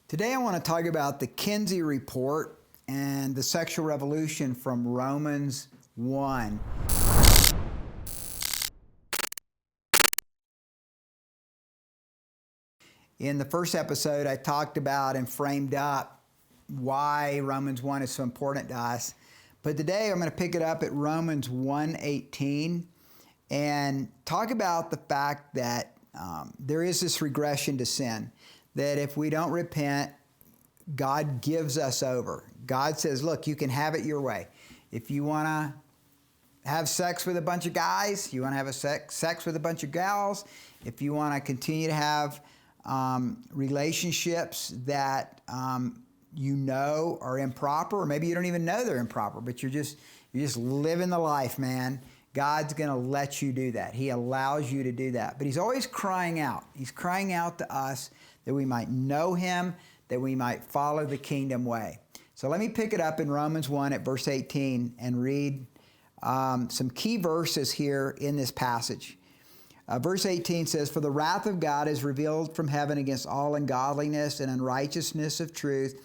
Today I want to talk about the Kinsey report and the sexual revolution from Romans 1. In the first episode, I talked about and framed up why Romans 1 is so important to us. But today I'm going to pick it up at Romans 1:18 and talk about the fact that there is this regression to sin. That if we don't repent, God gives us over. God says, look, you can have it your way. If you want to have sex with a bunch of guys, you want to have sex with a bunch of gals, if you want to continue to have relationships that you know are improper, or maybe you don't even know they're improper, but you're just living the life, man. God's going to let you do that. He allows you to do that. But He's always crying out. He's crying out to us that we might know Him, that we might follow the kingdom way. So let me pick it up in Romans 1 at verse 18 and read some key verses here in this passage. Verse 18 says, "For the wrath of God is revealed from heaven against all ungodliness and unrighteousness of truth,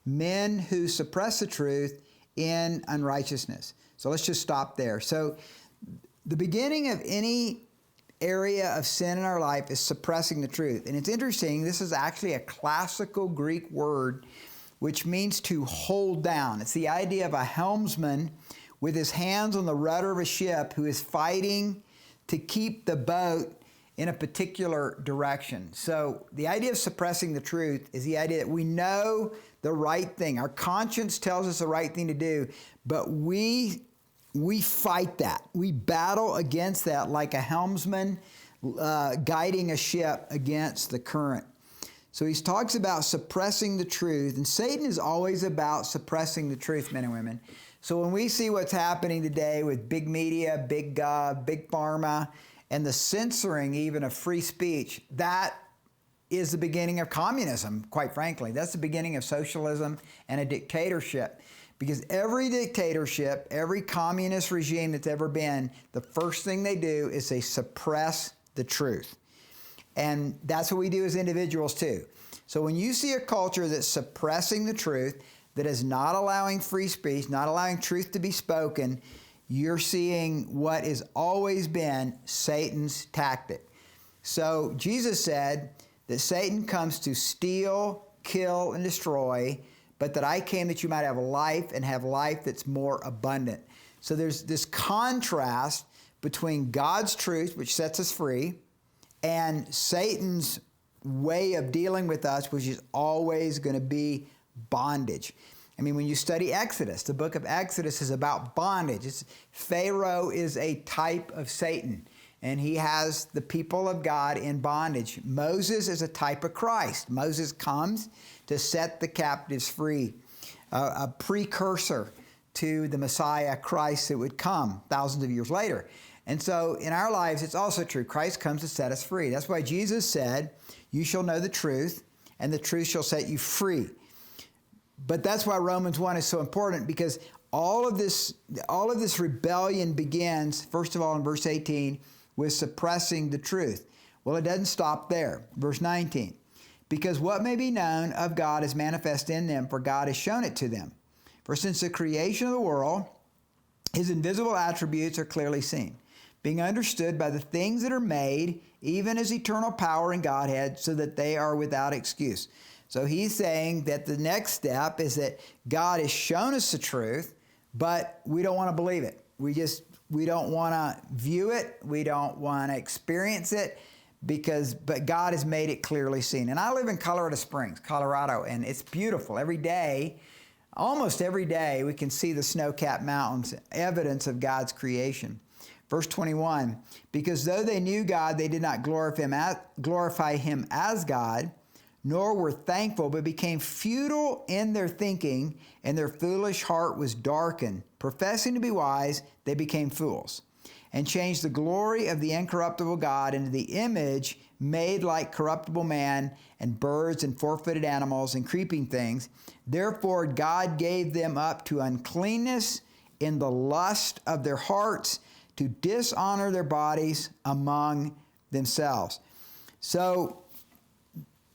men who suppress the truth in unrighteousness." So let's just stop there. So the beginning of any area of sin in our life is suppressing the truth. And it's interesting, this is actually a classical Greek word which means to hold down. It's the idea of a helmsman with his hands on the rudder of a ship who is fighting to keep the boat in a particular direction. So the idea of suppressing the truth is the idea that we know the right thing. Our conscience tells us the right thing to do, but we fight that. We battle against that like a helmsman guiding a ship against the current. So he talks about suppressing the truth, and Satan is always about suppressing the truth, men and women. So when we see what's happening today with big media, big pharma, and the censoring even of free speech, that is the beginning of communism, quite frankly. That's the beginning of socialism and a dictatorship. Because every dictatorship, every communist regime that's ever been, the first thing they do is they suppress the truth. And that's what we do as individuals too. So when you see a culture that's suppressing the truth, that is not allowing free speech, not allowing truth to be spoken, you're seeing what has always been Satan's tactic. So Jesus said that Satan comes to steal, kill, and destroy, but that I came that you might have life and have life that's more abundant. So there's this contrast between God's truth, which sets us free, and Satan's way of dealing with us, which is always going to be bondage. I mean, when you study Exodus, the book of Exodus is about bondage. Pharaoh is a type of Satan, and he has the people of God in bondage. Moses is a type of Christ. Moses comes to set the captives free, a precursor to the Messiah, Christ, that would come thousands of years later. And so in our lives, it's also true. Christ comes to set us free. That's why Jesus said, "You shall know the truth, and the truth shall set you free." But that's why Romans 1 is so important, because all of this rebellion begins, first of all, in verse 18, with suppressing the truth. Well, it doesn't stop there. Verse 19, "Because what may be known of God is manifest in them, for God has shown it to them. For since the creation of the world, His invisible attributes are clearly seen, being understood by the things that are made, even His eternal power and Godhead, so that they are without excuse." So he's saying that the next step is that God has shown us the truth, but we don't want to believe it. We don't want to view it. We don't want to experience it, but God has made it clearly seen. And I live in Colorado Springs, Colorado, and it's beautiful. Every day, almost every day, we can see the snow-capped mountains, evidence of God's creation. Verse 21, "Because though they knew God, they did not glorify Him as God, nor were thankful, but became futile in their thinking, and their foolish heart was darkened. Professing to be wise, they became fools, and changed the glory of the incorruptible God into the image made like corruptible man, and birds, and four-footed animals, and creeping things. Therefore God gave them up to uncleanness in the lust of their hearts, to dishonor their bodies among themselves." So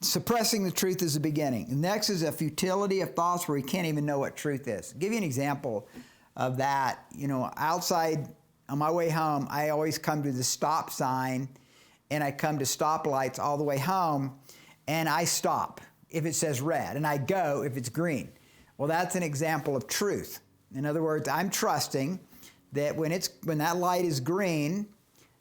suppressing the truth is the beginning. The next is a futility of thoughts where you can't even know what truth is. I'll give you an example of that. You know, outside on my way home, I always come to the stop sign, and I come to stoplights all the way home, and I stop if it says red, and I go if it's green. Well, that's an example of truth. In other words, I'm trusting that when that light is green,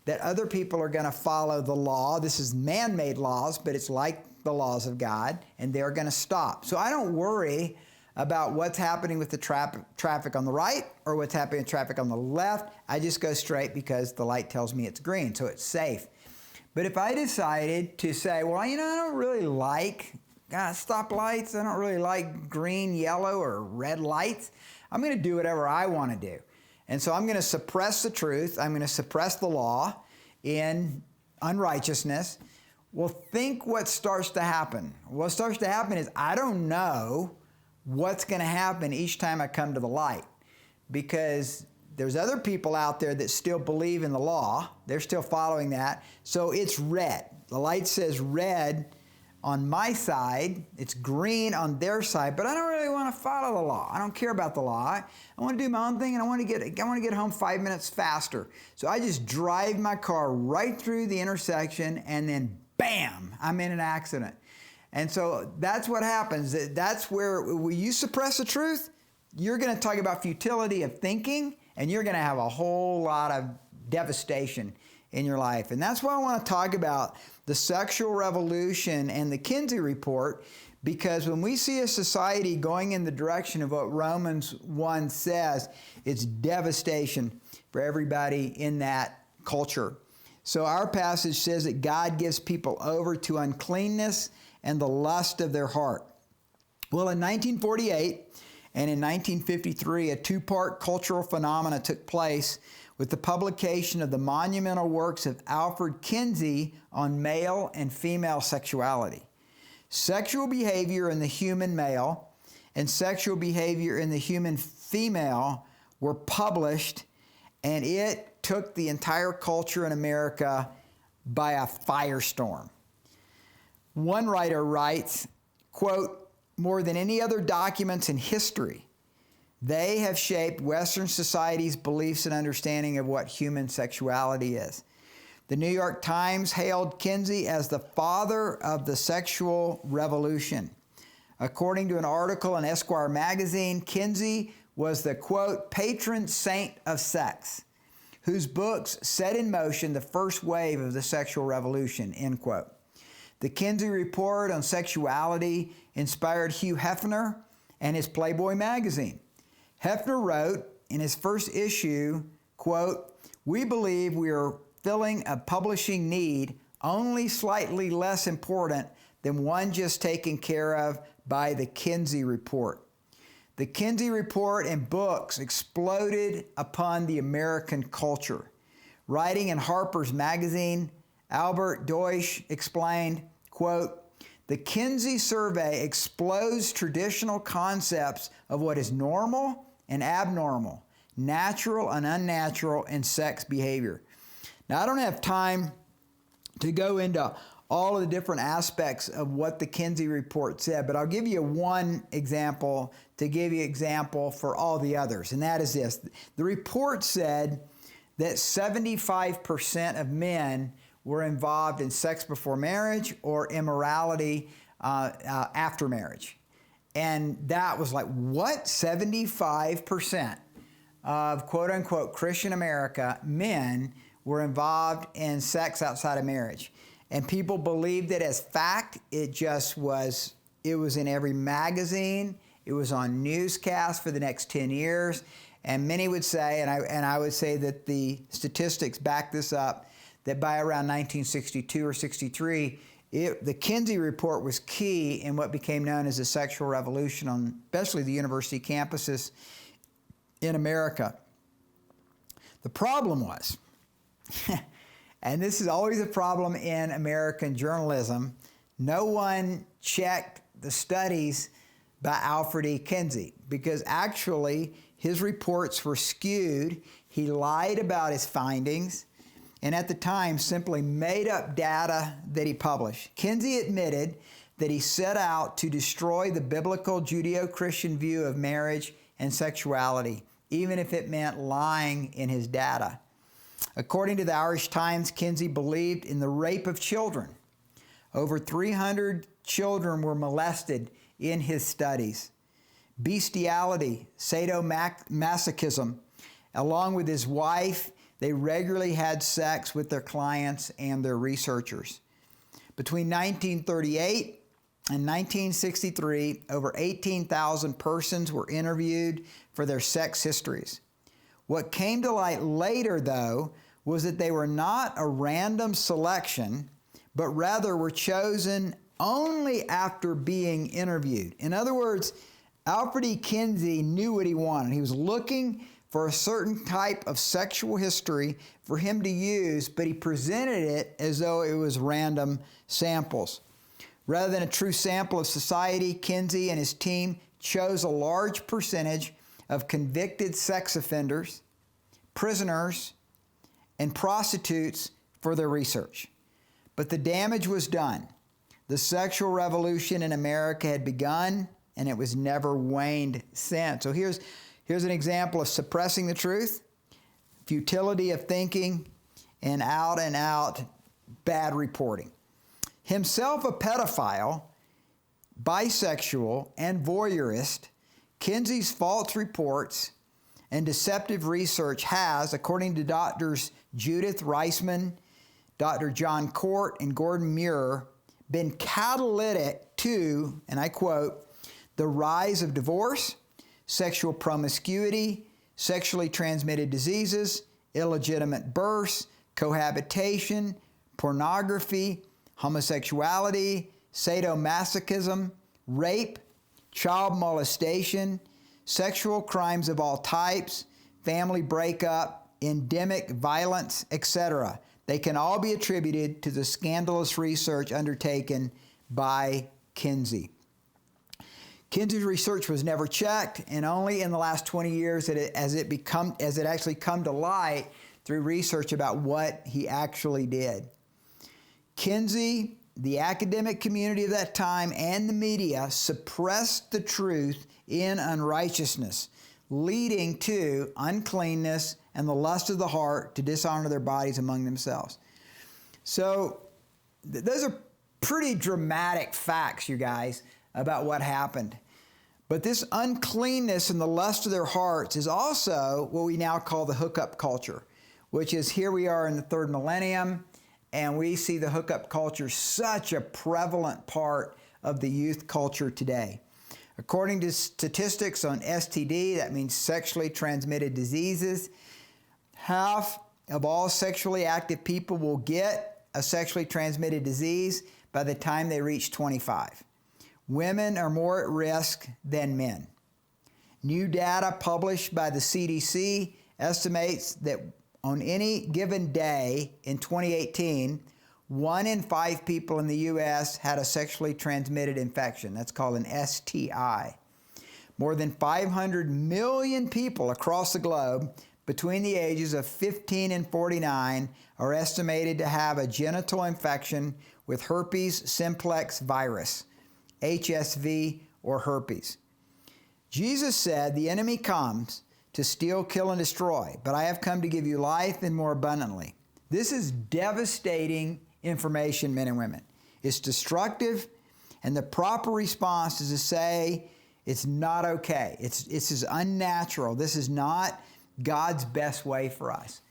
that other people are going to follow the law. This is man-made laws, but it's like the laws of God, and they're going to stop. So I don't worry about what's happening with the traffic on the right or what's happening with traffic on the left. I just go straight because the light tells me it's green, so it's safe. But if I decided to say, well, you know, I don't really like stoplights, I don't really like green, yellow, or red lights, I'm going to do whatever I want to do. And so I'm going to suppress the truth. I'm going to suppress the law in unrighteousness. Well, think what starts to happen. What starts to happen is I don't know what's going to happen each time I come to the light, because there's other people out there that still believe in the law. They're still following that. So it's red. The light says red on my side, it's green on their side, but I don't really want to follow the law. I don't care about the law. I want to do my own thing, and I want to get home 5 minutes faster. So I just drive my car right through the intersection, and then bam, I'm in an accident. And so that's what happens. That's where when you suppress the truth, you're going to talk about futility of thinking, and you're going to have a whole lot of devastation in your life. And that's why I want to talk about the sexual revolution and the Kinsey report, because when we see a society going in the direction of what Romans 1 says, it's devastation for everybody in that culture. So our passage says that God gives people over to uncleanness and the lust of their heart. Well, in 1948 and in 1953, a two-part cultural phenomena took place with the publication of the monumental works of Alfred Kinsey on male and female sexuality. Sexual behavior in the human male and sexual behavior in the human female were published, and it took the entire culture in America by a firestorm. One writer writes, quote, "More than any other documents in history, they have shaped Western society's beliefs and understanding of what human sexuality is." The New York Times hailed Kinsey as the father of the sexual revolution. According to an article in Esquire magazine, Kinsey was the, quote, patron saint of sex, whose books set in motion the first wave of the sexual revolution, end quote. The Kinsey report on sexuality inspired Hugh Hefner and his Playboy magazine. Hefner wrote in his first issue, quote, "We believe we are filling a publishing need only slightly less important than one just taken care of by the Kinsey report." The Kinsey report and books exploded upon the American culture. Writing in Harper's Magazine, Albert Deutsch explained, quote, "The Kinsey survey explodes traditional concepts of what is normal and abnormal, natural and unnatural in sex behavior." Now, I don't have time to go into all of the different aspects of what the Kinsey report said, but I'll give you one example to give you an example for all the others, and that is this. The report said that 75% of men were involved in sex before marriage or immorality after marriage. And that was like, what? 75% of quote-unquote Christian America, men, were involved in sex outside of marriage. And people believed it as fact. It was in every magazine. It was on newscasts for the next 10 years. And many would say, and I would say that the statistics back this up, that by around 1962 or 63, the Kinsey report was key in what became known as the sexual revolution on especially the university campuses in America. The problem was, and this is always a problem in American journalism, no one checked the studies by Alfred E. Kinsey, because actually his reports were skewed. He lied about his findings, and at the time simply made up data that he published. Kinsey admitted that he set out to destroy the biblical Judeo-Christian view of marriage and sexuality, even if it meant lying in his data. According to the Irish Times, Kinsey believed in the rape of children. Over 300 children were molested in his studies. Bestiality, sadomasochism. Along with his wife, they regularly had sex with their clients and their researchers. Between 1938 and 1963, over 18,000 persons were interviewed for their sex histories. What came to light later, though, was that they were not a random selection, but rather were chosen only after being interviewed. In other words, Alfred E. Kinsey knew what he wanted. He was looking for a certain type of sexual history for him to use, but he presented it as though it was random samples. Rather than a true sample of society, Kinsey and his team chose a large percentage of convicted sex offenders, prisoners, and prostitutes for their research. But the damage was done. The sexual revolution in America had begun, and it was never waned since. So here's an example of suppressing the truth, futility of thinking, and out bad reporting. Himself a pedophile, bisexual, and voyeurist, Kinsey's false reports and deceptive research has, according to Drs. Judith Reisman, Dr. John Court, and Gordon Muir, been catalytic to, and I quote, the rise of divorce, sexual promiscuity, sexually transmitted diseases, illegitimate births, cohabitation, pornography, homosexuality, sadomasochism, rape, child molestation, sexual crimes of all types, family breakup, endemic violence, etc. They can all be attributed to the scandalous research undertaken by Kinsey. Kinsey's research was never checked, and only in the last 20 years has it actually come to light through research about what he actually did. Kinsey, the academic community of that time, and the media suppressed the truth in unrighteousness, leading to uncleanness and the lust of the heart to dishonor their bodies among themselves. So those are pretty dramatic facts, you guys, about what happened. But this uncleanness and the lust of their hearts is also what we now call the hookup culture, which is here we are in the third millennium, and we see the hookup culture such a prevalent part of the youth culture today. According to statistics on STD, that means sexually transmitted diseases, half of all sexually active people will get a sexually transmitted disease by the time they reach 25. Women are more at risk than men. New data published by the CDC estimates that on any given day in 2018, 1 in 5 people in the U.S. had a sexually transmitted infection. That's called an STI. More than 500 million people across the globe between the ages of 15 and 49 are estimated to have a genital infection with herpes simplex virus, HSV, or herpes. Jesus said, "The enemy comes to steal, kill, and destroy, but I have come to give you life and more abundantly." This is devastating information, men and women. It's destructive, and the proper response is to say, it's not okay. This is unnatural. This is not God's best way for us.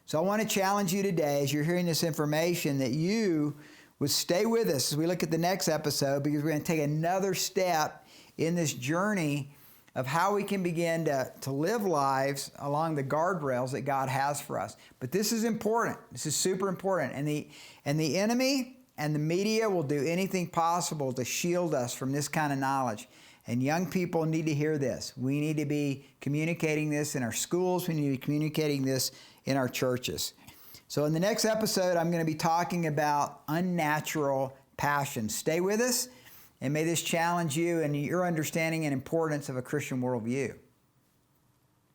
So I want to challenge you today, as you're hearing this information, that you would stay with us as we look at the next episode, because we're going to take another step in this journey of how we can begin to live lives along the guardrails that God has for us. But this is important. This is super important. And the enemy and the media will do anything possible to shield us from this kind of knowledge. And young people need to hear this. We need to be communicating this in our schools. We need to be communicating this in our churches. So in the next episode, I'm going to be talking about unnatural passion. Stay with us, and may this challenge you and your understanding and importance of a Christian worldview.